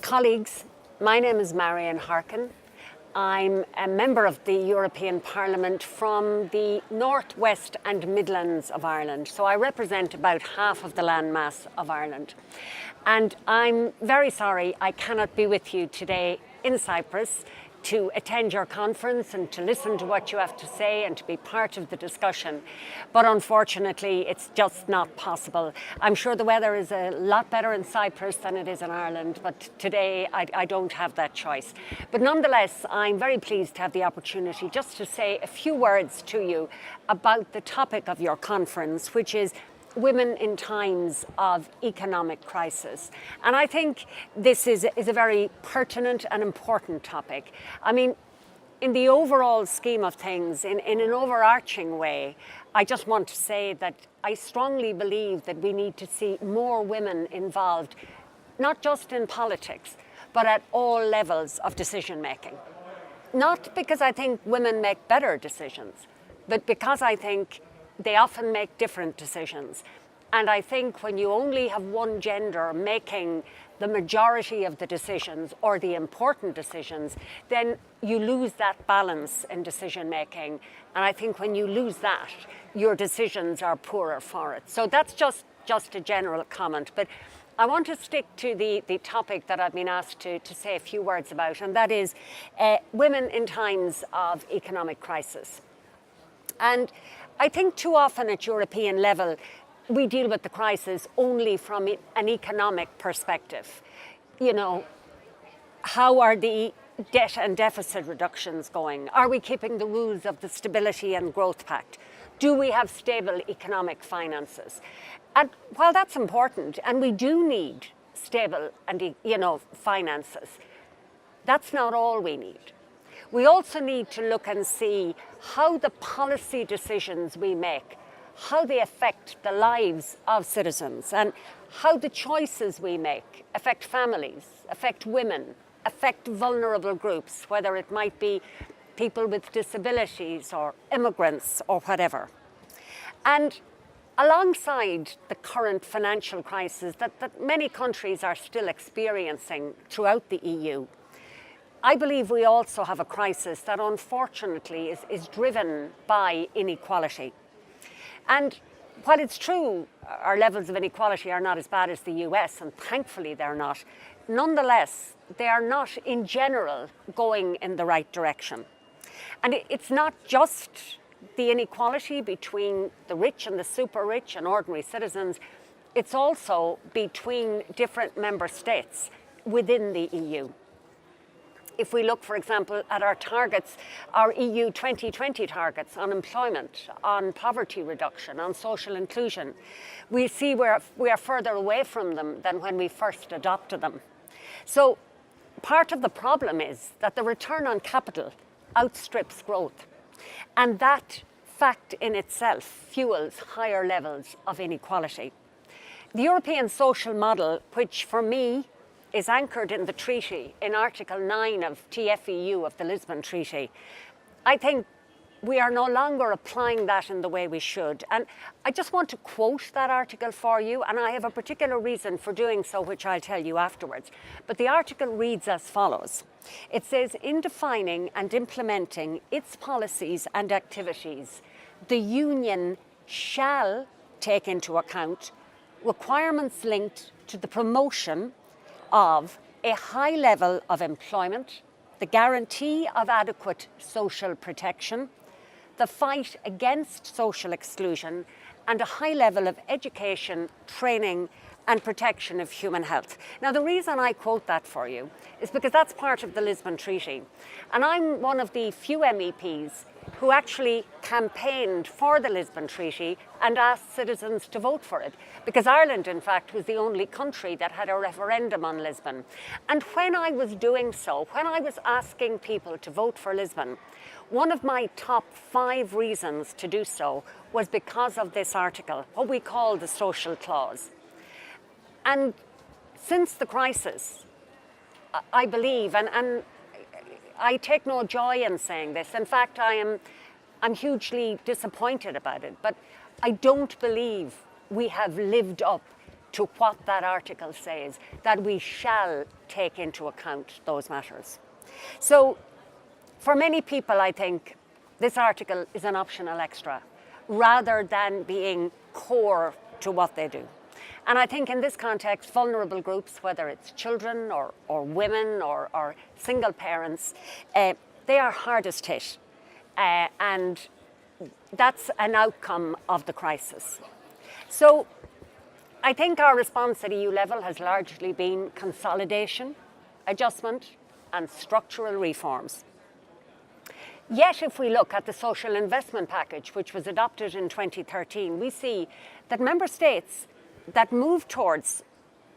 Colleagues, my name is Marian Harkin. I'm a member of the European Parliament from the North West and Midlands of Ireland. So I represent about half of the landmass of Ireland. And I'm very sorry I cannot be with you today in Cyprus to attend your conference and to listen to what you have to say and to be part of the discussion. But unfortunately, it's just not possible. I'm sure the weather is a lot better in Cyprus than it is in Ireland, but today I don't have that choice. But nonetheless, I'm very pleased to have the opportunity just to say a few words to you about the topic of your conference, which is women in times of economic crisis. And I think this is a very pertinent and important topic. I mean, in the overall scheme of things, in an overarching way, I just want to say that I strongly believe that we need to see more women involved, not just in politics, but at all levels of decision making. Not because I think women make better decisions, but because I think they often make different decisions. And I think when you only have one gender making the majority of the decisions or the important decisions, then you lose that balance in decision making. And I think when you lose that, your decisions are poorer for it. So that's just a general comment. But I want to stick to the topic that I've been asked to say a few words about, and that is women in times of economic crisis. And I think too often at European level, we deal with the crisis only from an economic perspective. You know, how are the debt and deficit reductions going? Are we keeping the rules of the Stability and Growth Pact? Do we have stable economic finances? And while that's important, and we do need stable and finances, that's not all we need. We also need to look and see how the policy decisions we make, how they affect the lives of citizens, and how the choices we make affect families, affect women, affect vulnerable groups, whether it might be people with disabilities or immigrants or whatever. And alongside the current financial crisis that many countries are still experiencing throughout the EU, I believe we also have a crisis that unfortunately is driven by inequality. And while it's true our levels of inequality are not as bad as the US, and thankfully they're not, nonetheless, they are not in general going in the right direction. And it's not just the inequality between the rich and the super rich and ordinary citizens, it's also between different member states within the EU. If we look, for example, at our targets, our EU 2020 targets on employment, on poverty reduction, on social inclusion, we see we are further away from them than when we first adopted them. So part of the problem is that the return on capital outstrips growth. And that fact in itself fuels higher levels of inequality. The European social model, which for me is anchored in the treaty, in Article 9 of TFEU of the Lisbon Treaty, I think we are no longer applying that in the way we should. And I just want to quote that article for you, and I have a particular reason for doing so, which I'll tell you afterwards. But the article reads as follows. It says, in defining and implementing its policies and activities, the Union shall take into account requirements linked to the promotion of a high level of employment, the guarantee of adequate social protection, the fight against social exclusion, and a high level of education, training, and protection of human health. Now, the reason I quote that for you is because that's part of the Lisbon Treaty. And I'm one of the few MEPs who actually campaigned for the Lisbon Treaty and asked citizens to vote for it. Because Ireland, in fact, was the only country that had a referendum on Lisbon. And when I was doing so, when I was asking people to vote for Lisbon, one of my top 5 reasons to do so was because of this article, what we call the social clause. And since the crisis, I believe, and I take no joy in saying this. In fact, I'm hugely disappointed about it. But I don't believe we have lived up to what that article says, that we shall take into account those matters. So for many people, I think this article is an optional extra rather than being core to what they do. And I think in this context, vulnerable groups, whether it's children or women or single parents, they are hardest hit. And that's an outcome of the crisis. So I think our response at EU level has largely been consolidation, adjustment, and structural reforms. Yet, if we look at the social investment package, which was adopted in 2013, we see that member states that move towards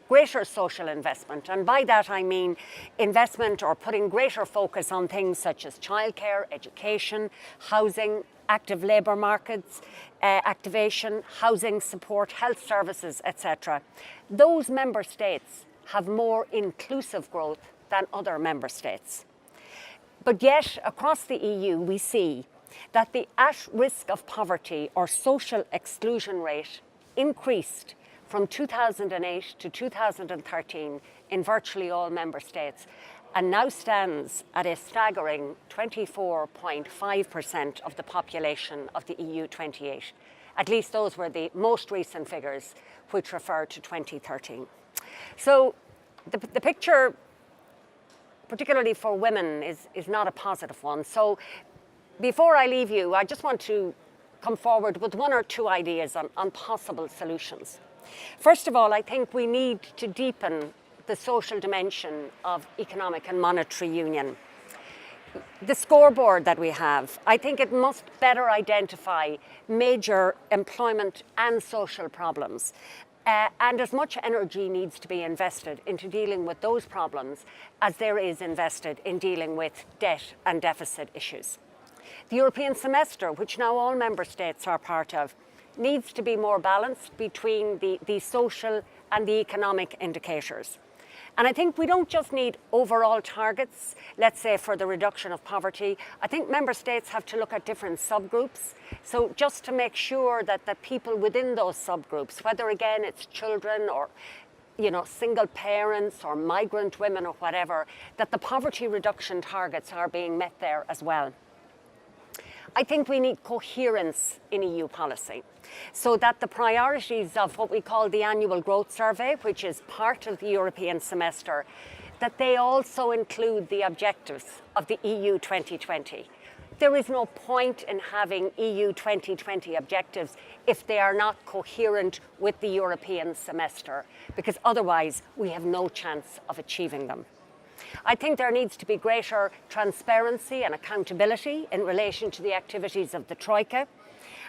greater social investment, and by that I mean investment or putting greater focus on things such as childcare, education, housing, active labour markets, activation, housing support, health services, etc. Those member states have more inclusive growth than other member states. But yet, across the EU, we see that the at risk of poverty or social exclusion rate increased from 2008 to 2013 in virtually all member states, and now stands at a staggering 24.5% of the population of the EU 28. At least those were the most recent figures, which refer to 2013. So the picture, particularly for women, is not a positive one. So before I leave you, I just want to come forward with one or two ideas on possible solutions. First of all, I think we need to deepen the social dimension of economic and monetary union. The scoreboard that we have, I think it must better identify major employment and social problems. And as much energy needs to be invested into dealing with those problems as there is invested in dealing with debt and deficit issues. The European semester, which now all member states are part of, needs to be more balanced between the social and the economic indicators. And I think we don't just need overall targets, let's say for the reduction of poverty. I think member states have to look at different subgroups. So just to make sure that the people within those subgroups, whether again it's children or single parents or migrant women or whatever, that the poverty reduction targets are being met there as well. I think we need coherence in EU policy so that the priorities of what we call the annual growth survey, which is part of the European semester, that they also include the objectives of the EU 2020. There is no point in having EU 2020 objectives if they are not coherent with the European semester, because otherwise we have no chance of achieving them. I think there needs to be greater transparency and accountability in relation to the activities of the Troika.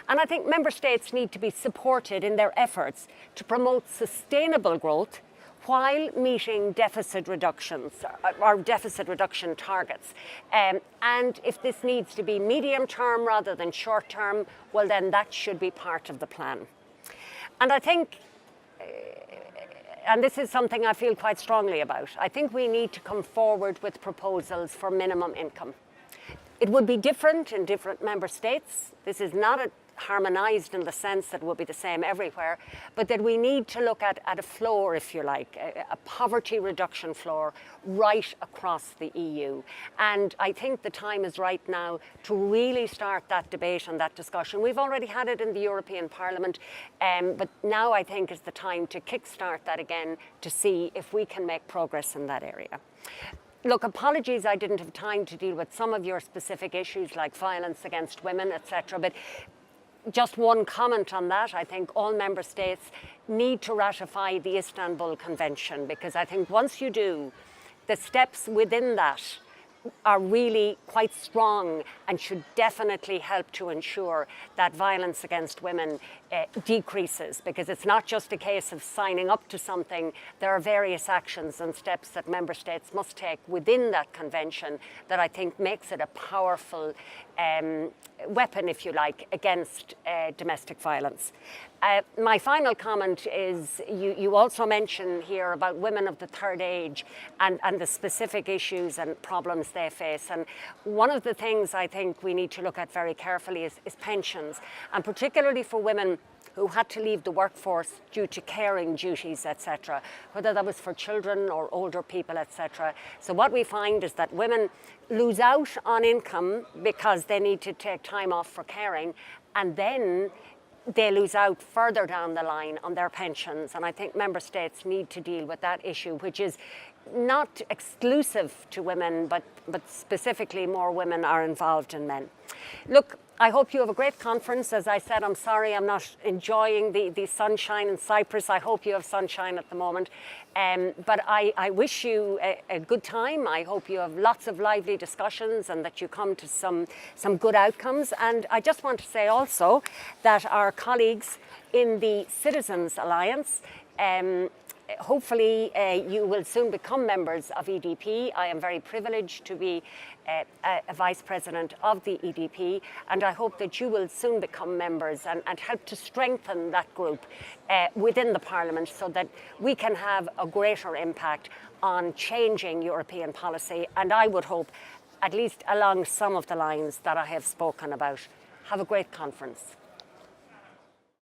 And I think member states need to be supported in their efforts to promote sustainable growth while meeting deficit reductions or deficit reduction targets. And if this needs to be medium term rather than short term, well then that should be part of the plan. And I think and this is something I feel quite strongly about, I think we need to come forward with proposals for minimum income. It would be different in different member states. This is not harmonised in the sense that it will be the same everywhere, but that we need to look at a floor, if you like, a poverty reduction floor right across the EU. And I think the time is right now to really start that debate and that discussion. We've already had it in the European Parliament, but now I think is the time to kickstart that again to see if we can make progress in that area. Look, apologies I didn't have time to deal with some of your specific issues like violence against women, etc. But just one comment on that. I think all member states need to ratify the Istanbul Convention, because I think once you do, the steps within that are really quite strong and should definitely help to ensure that violence against women decreases, because it's not just a case of signing up to something. There are various actions and steps that member states must take within that convention that I think makes it a powerful weapon, if you like, against domestic violence. My final comment is you also mention here about women of the third age and the specific issues and problems they face. And one of the things I think we need to look at very carefully is pensions, and particularly for women who had to leave the workforce due to caring duties, etc., whether that was for children or older people, etc. So what we find is that women lose out on income because they need to take time off for caring, and then they lose out further down the line on their pensions. And I think member states need to deal with that issue, which is not exclusive to women, but specifically more women are involved than men. Look, I hope you have a great conference. As I said, I'm sorry I'm not enjoying the sunshine in Cyprus. I hope you have sunshine at the moment. But I wish you a good time. I hope you have lots of lively discussions and that you come to some good outcomes. And I just want to say also that our colleagues in the Citizens Alliance, hopefully you will soon become members of EDP. I am very privileged to be a vice president of the EDP, and I hope that you will soon become members and help to strengthen that group within the Parliament so that we can have a greater impact on changing European policy, and I would hope at least along some of the lines that I have spoken about. Have a great conference.